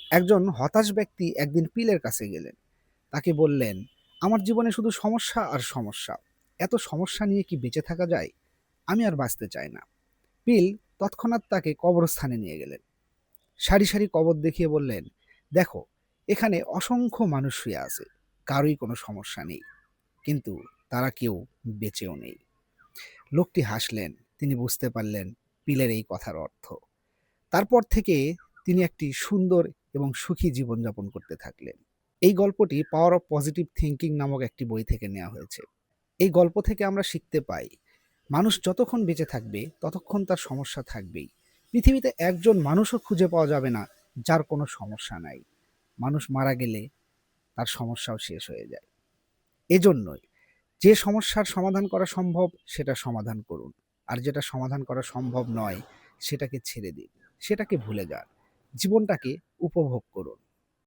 একজন হতাশ ব্যক্তি একদিন পিলের কাছে গেলেন। তাকে বললেন, "আমার জীবনে শুধু সমস্যা আর সমস্যা। এত সমস্যা নিয়ে কি বেঁচে থাকা যায়? আমি আর বাঁচতে চাই না।" পিল তৎক্ষণাৎ তাকে কবরস্থানে নিয়ে গেলেন। সারি, সারি কবর দেখিয়ে বললেন, "দেখো, এখানে অসংখ্য মানুষ শুয়ে আছে। কারোই কোনো সমস্যা নেই। কিন্তু তারা কেউ বেঁচেও নেই।" লোকটি হাসলেন। তিনি বুঝতে পারলেন পিলের এই কথার অর্থ। তারপর থেকে তিনি একটি সুন্দর এবং সুখী জীবনযাপন করতে থাকলেন। এই গল্পটি পাওয়ার অফ পজিটিভ থিংকিং নামক একটি বই থেকে নেওয়া হয়েছে। এই গল্প থেকে আমরা শিখতে পাই, মানুষ যতক্ষণ বেঁচে থাকবে ততক্ষণ তার সমস্যা থাকবেই। পৃথিবীতে একজন মানুষও খুঁজে পাওয়া যাবে না যার কোনো সমস্যা নাই। মানুষ মারা গেলে তার সমস্যাও শেষ হয়ে যায়। এজন্যই যে সমস্যার সমাধান করা সম্ভব সেটা সমাধান করুন। আর যেটা সমাধান করা সম্ভব নয় সেটাকে ছেড়ে দিন। সেটাকে ভুলে যান। জীবনটাকে উপভোগ করুন।